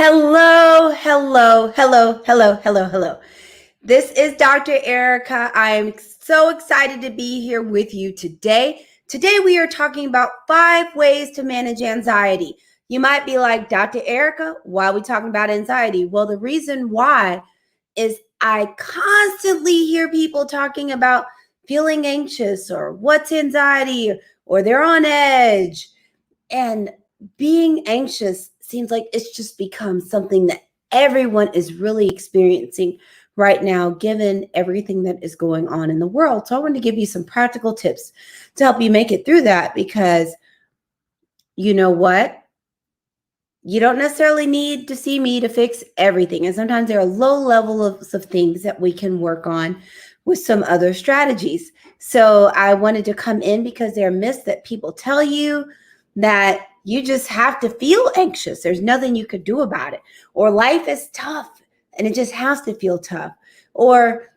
Hello, hello, hello, hello, hello, hello. This is Dr. Ericka. I'm so excited to be here with you today. Today we are talking about 5 ways to manage anxiety. You might be like, Dr. Ericka, why are we talking about anxiety? Well, the reason why is I constantly hear people talking about feeling anxious or what's anxiety or they're on edge. And being anxious seems like it's just become something that everyone is really experiencing right now, given everything that is going on in the world. So I want to give you some practical tips to help you make it through that, because you know what? You don't necessarily need to see me to fix everything. And sometimes there are low levels of things that we can work on with some other strategies. So I wanted to come in because there are myths that people tell you that you just have to feel anxious. There's nothing you could do about it. Or life is tough and it just has to feel tough. Or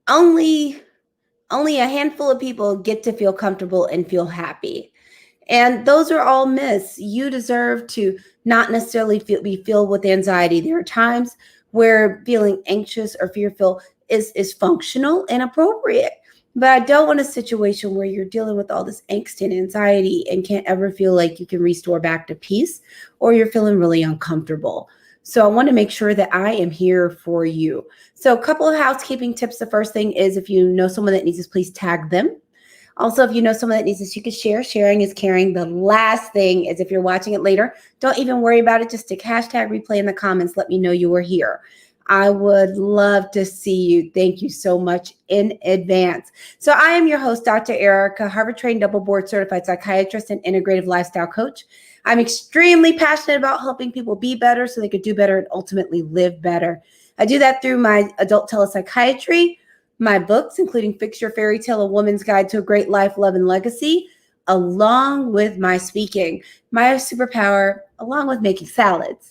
only a handful of people get to feel comfortable and feel happy. And those are all myths. You deserve to not necessarily be filled with anxiety. There are times where feeling anxious or fearful is functional and appropriate. But I don't want a situation where you're dealing with all this angst and anxiety and can't ever feel like you can restore back to peace, or you're feeling really uncomfortable. So I want to make sure that I am here for you. So a couple of housekeeping tips. The first thing is, if you know someone that needs this, please tag them. Also, if you know someone that needs this, you can share. Sharing is caring. The last thing is, if you're watching it later, don't even worry about it. Just stick hashtag replay in the comments. Let me know you were here. I would love to see you. Thank you so much in advance. So I am your host, Dr. Ericka, Harvard-trained, double board certified psychiatrist and integrative lifestyle coach. I'm extremely passionate about helping people be better so they could do better and ultimately live better. I do that through my adult telepsychiatry, my books, including Fix Your Fairy Tale, A Woman's Guide to a Great Life, Love, and Legacy, along with my speaking. My superpower, along with making salads,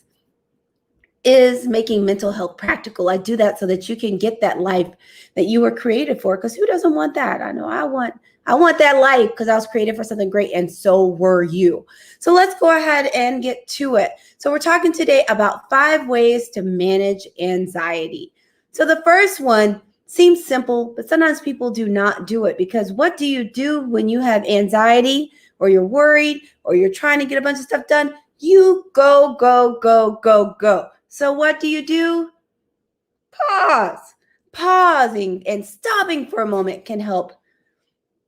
is making mental health practical. I do that so that you can get that life that you were created for, because who doesn't want that? I know I want that life because I was created for something great, and so were you. So let's go ahead and get to it. So we're talking today about 5 ways to manage anxiety. So the first one seems simple, but sometimes people do not do it, because what do you do when you have anxiety, or you're worried, or you're trying to get a bunch of stuff done? You go, go, go, go, go. So what do? Pause. Pausing and stopping for a moment can help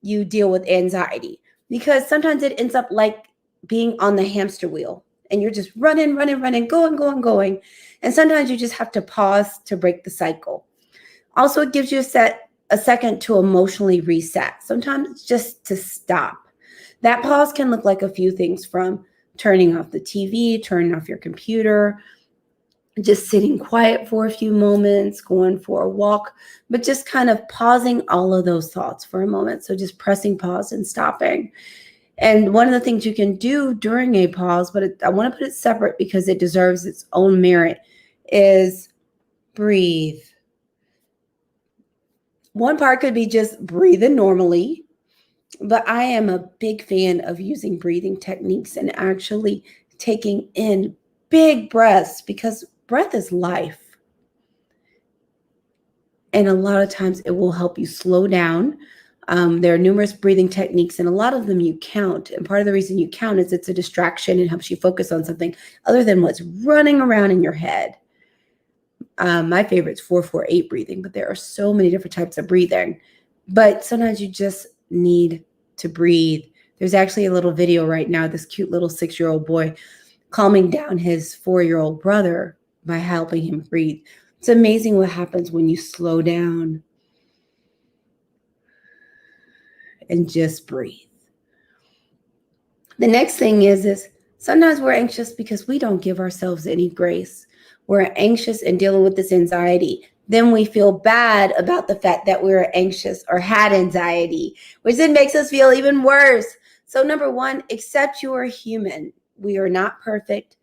you deal with anxiety, because sometimes it ends up like being on the hamster wheel and you're just running, going. And sometimes you just have to pause to break the cycle. Also, it gives you a second to emotionally reset. Sometimes it's just to stop. That pause can look like a few things, from turning off the TV, turning off your computer, just sitting quiet for a few moments, going for a walk, but just kind of pausing all of those thoughts for a moment. So just pressing pause and stopping. And one of the things you can do during a pause, but I want to put it separate because it deserves its own merit, is breathe. One part could be just breathing normally, but I am a big fan of using breathing techniques and actually taking in big breaths, because breath is life. And a lot of times it will help you slow down. There are numerous breathing techniques, and a lot of them you count. And part of the reason you count is it's a distraction and helps you focus on something other than what's running around in your head. My favorite is 4-4-8 breathing, but there are so many different types of breathing. But sometimes you just need to breathe. There's actually a little video right now, this cute little 6-year-old boy calming down his 4-year-old brother by helping him breathe. It's amazing what happens when you slow down and just breathe. The next thing is sometimes we're anxious because we don't give ourselves any grace. We're anxious and dealing with this anxiety. Then we feel bad about the fact that we were anxious or had anxiety, which then makes us feel even worse. So number one, accept you are human. We are not perfect.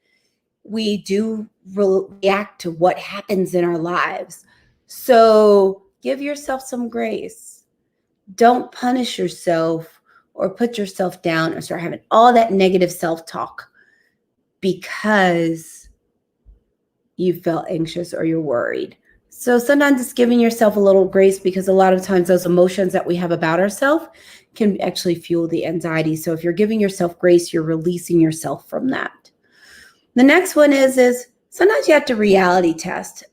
We do react to what happens in our lives. So give yourself some grace. Don't punish yourself or put yourself down or start having all that negative self-talk. because you felt anxious or you're worried. So sometimes it's giving yourself a little grace, because a lot of times those emotions that we have about ourselves can actually fuel the anxiety. So if you're giving yourself grace, you're releasing yourself from that. The next one is sometimes you have to reality test.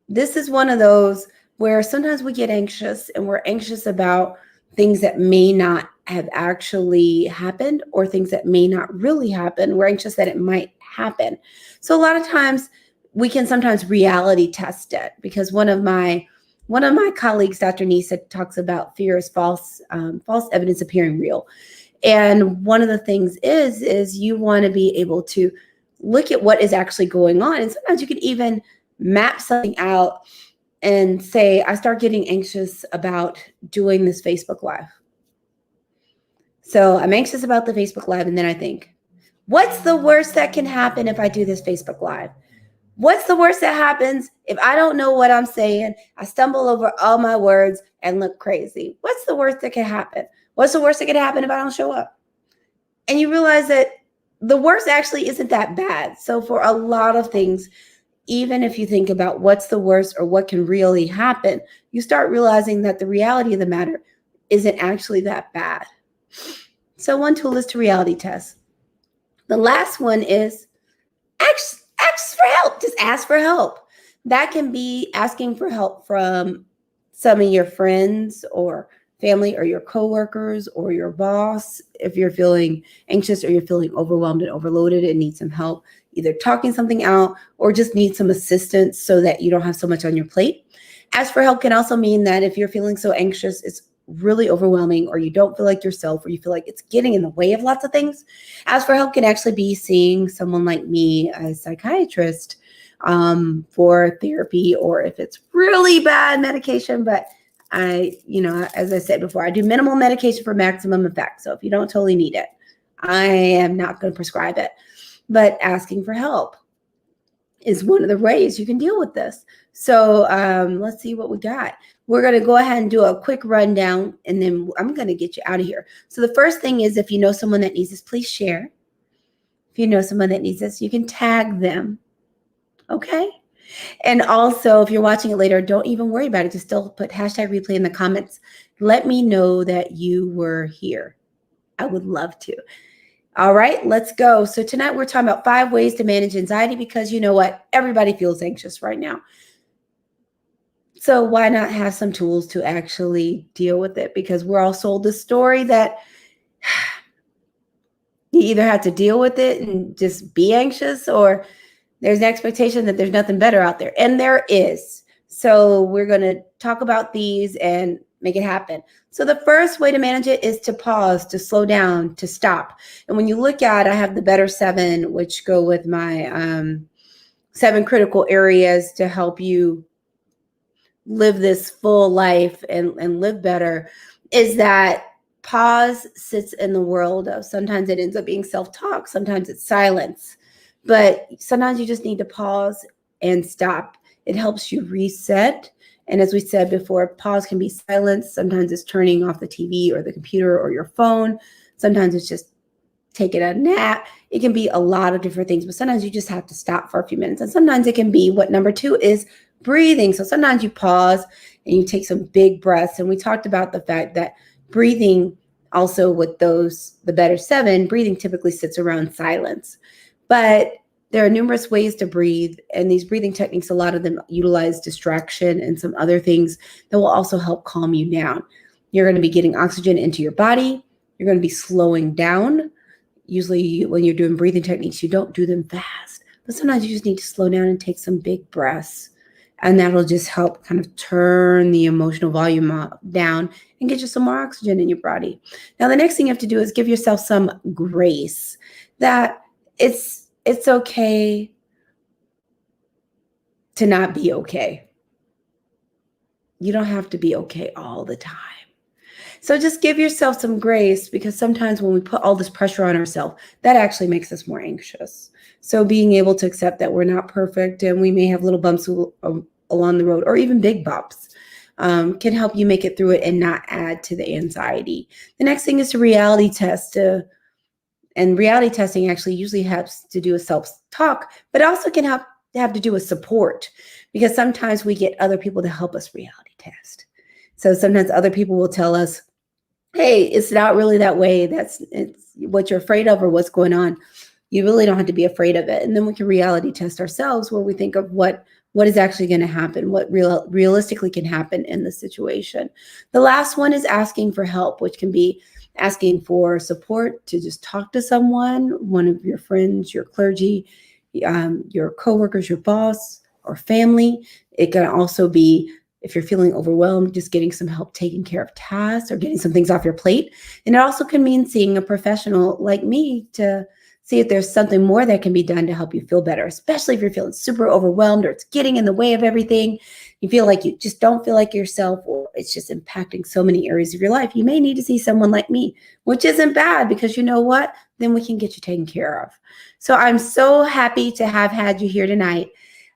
This is one of those where sometimes we get anxious, and we're anxious about things that may not have actually happened, or things that may not really happen. We're anxious that it might happen. So a lot of times we can sometimes reality test it, because one of my colleagues, Dr. Nisa, talks about fear as false evidence appearing real. And one of the things is you want to be able to look at what is actually going on. And sometimes you can even map something out and say, I start getting anxious about doing this Facebook Live. So I'm anxious about the Facebook Live. And then I think, what's the worst that can happen if I do this Facebook Live? What's the worst that happens if I don't know what I'm saying? I stumble over all my words and look crazy. What's the worst that can happen? What's the worst that can happen if I don't show up? And you realize that the worst actually isn't that bad. So for a lot of things, even if you think about what's the worst or what can really happen, you start realizing that the reality of the matter isn't actually that bad. So one tool is to reality test. The last one is ask for help. Just ask for help. That can be asking for help from some of your friends or family or your coworkers or your boss. If you're feeling anxious or you're feeling overwhelmed and overloaded and need some help, either talking something out or just need some assistance so that you don't have so much on your plate. Ask for help can also mean that if you're feeling so anxious, it's really overwhelming, or you don't feel like yourself, or you feel like it's getting in the way of lots of things. Ask for help can actually be seeing someone like me, a psychiatrist, for therapy, or if it's really bad, medication. But as I said before, I do minimal medication for maximum effect. So if you don't totally need it, I am not going to prescribe it. But asking for help is one of the ways you can deal with this. So let's see what we got. We're going to go ahead and do a quick rundown, and then I'm going to get you out of here. So the first thing is, if you know someone that needs this, please share. If you know someone that needs this, you can tag them. Okay? And also, if you're watching it later, don't even worry about it. Just still put #replay in the comments. Let me know that you were here. I would love to. All right, let's go. So tonight we're talking about 5 ways to manage anxiety, because you know what? Everybody feels anxious right now. So why not have some tools to actually deal with it? Because we're all sold the story that you either have to deal with it and just be anxious, or there's an expectation that there's nothing better out there. And there is. So we're going to talk about these and make it happen. So the first way to manage it is to pause, to slow down, to stop. And when you look at, I have the Better 7, which go with my 7 critical areas to help you live this full life and live better, is that pause sits in the world of, sometimes it ends up being self-talk, sometimes it's silence, but sometimes you just need to pause and stop. It helps you reset. And as we said before, pause can be silence. Sometimes it's turning off the TV or the computer or your phone. Sometimes it's just taking a nap. It can be a lot of different things, but sometimes you just have to stop for a few minutes. And sometimes it can be what number 2 is, breathing. So sometimes you pause and you take some big breaths. And we talked about the fact that breathing also with the Better 7, breathing typically sits around silence. But there are numerous ways to breathe. And these breathing techniques, a lot of them utilize distraction and some other things that will also help calm you down. You're going to be getting oxygen into your body. You're going to be slowing down. Usually when you're doing breathing techniques, you don't do them fast. But sometimes you just need to slow down and take some big breaths. And that'll just help kind of turn the emotional volume down and get you some more oxygen in your body. Now, the next thing you have to do is give yourself some grace, that it's okay to not be okay. You don't have to be okay all the time. So just give yourself some grace, because sometimes when we put all this pressure on ourselves, that actually makes us more anxious. So being able to accept that we're not perfect and we may have little bumps along the road, or even big bumps, can help you make it through it and not add to the anxiety. The next thing is to reality test. And And reality testing actually usually has to do with self-talk, but also can have to do with support, because sometimes we get other people to help us reality test. So sometimes other people will tell us, hey, it's not really that way. It's what you're afraid of or what's going on. You really don't have to be afraid of it. And then we can reality test ourselves, where we think of what is actually going to happen, what realistically can happen in the situation. The last one is asking for help, which can be asking for support, to just talk to someone, one of your friends, your clergy, your coworkers, your boss, or family. It can also be, if you're feeling overwhelmed, just getting some help taking care of tasks or getting some things off your plate. And it also can mean seeing a professional like me to see if there's something more that can be done to help you feel better, especially if you're feeling super overwhelmed or it's getting in the way of everything. You feel like you just don't feel like yourself, or it's just impacting so many areas of your life. You may need to see someone like me, which isn't bad, because you know what? Then we can get you taken care of. So I'm so happy to have had you here tonight.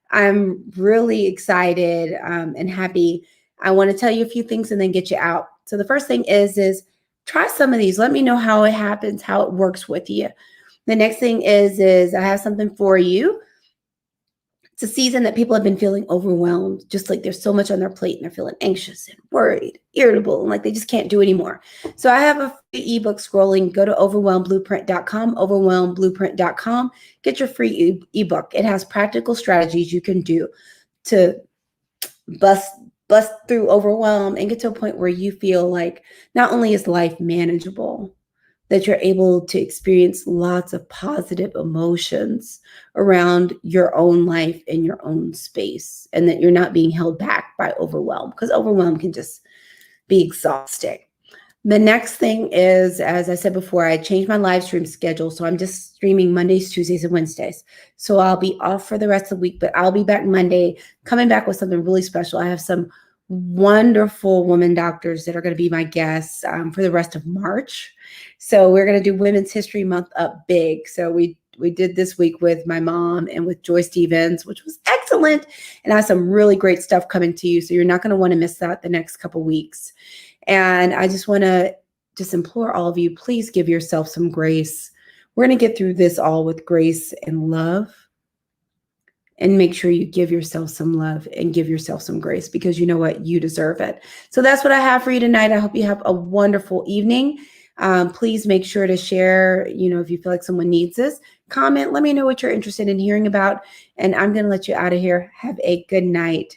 I'm really excited and happy. I want to tell you a few things and then get you out. So the first thing is try some of these. Let me know how it happens, how it works with you. The next thing is I have something for you. It's a season that people have been feeling overwhelmed, just like there's so much on their plate and they're feeling anxious and worried, irritable, and like they just can't do anymore. So I have a free ebook scrolling. Go to overwhelmblueprint.com, overwhelmblueprint.com. Get your free ebook. It has practical strategies you can do to bust through overwhelm and get to a point where you feel like not only is life manageable, that you're able to experience lots of positive emotions around your own life in your own space, and that you're not being held back by overwhelm, because overwhelm can just be exhausting. The next thing is, as I said before, I changed my live stream schedule. So I'm just streaming Mondays, Tuesdays, and Wednesdays. So I'll be off for the rest of the week, but I'll be back Monday, coming back with something really special. I have some wonderful women doctors that are going to be my guests for the rest of March. So we're going to do Women's History Month up big. So we did this week with my mom and with Joy Stevens, which was excellent. And I have some really great stuff coming to you. So you're not going to want to miss that the next couple weeks. And I just want to implore all of you, please give yourself some grace. We're going to get through this all with grace and love. And make sure you give yourself some love and give yourself some grace, because you know what? You deserve it. So that's what I have for you tonight. I hope you have a wonderful evening. Please make sure to share, if you feel like someone needs this, comment, let me know what you're interested in hearing about. And I'm going to let you out of here. Have a good night.